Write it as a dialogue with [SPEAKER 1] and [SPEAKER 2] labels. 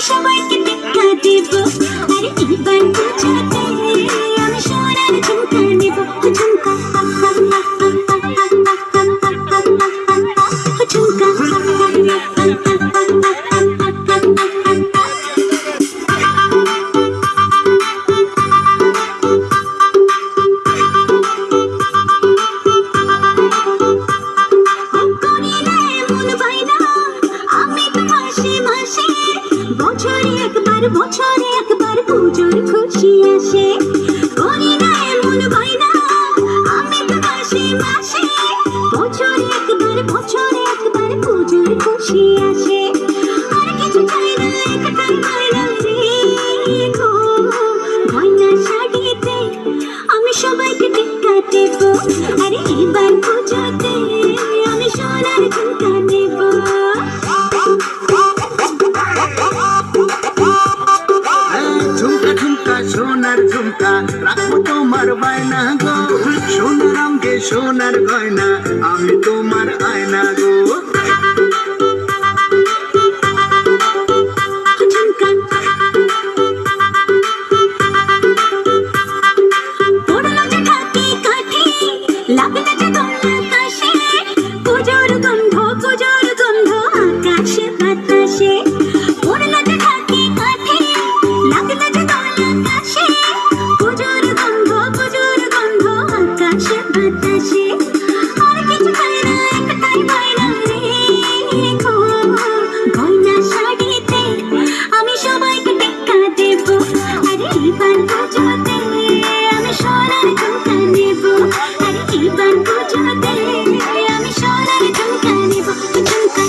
[SPEAKER 1] সবাইকে টেক্কা দেব, আরে এবার পুজোতে আমি সোনার ঝুমকা নেব, ঝুমকা ঝুমকা। বছরে একবার পুজোর খুশি আসে, করি না এমন বাইনা আমি তো মাসে মাসে। বছরে একবার পুজোর খুশি আসে, আর কিছু চাই না একটাই গয়না রে গো। গয়না শাড়িতে আমি সবাইকে টেক্কা দেব, আরে এবার পুজোতে আমি সোনার ঝুমকা নেব।
[SPEAKER 2] সোনার ঝুমকা রাখবো তোমার বায়না গো, সোনার রঙে সোনার গয়না আমি তোমার আয়না গো।
[SPEAKER 1] পুজোর গন্ধ আকাশে বাতাসে, পড়লো যে ঢাকি কাঠে লাগলো যে আকাশে। পুজোর গন্ধ আকাশে বাতাসে, আর কিছু চাই না একটাই গয়না রে গো। গয়না শাড়িতে আমি সবাইকে টেক্কা দেব, আরে এবার পুজোতে আমি সোনার ঝুমকা নেব, আরে এবার পুজোতে আমি সোনার ঝুমকা নেব, ঝুমকা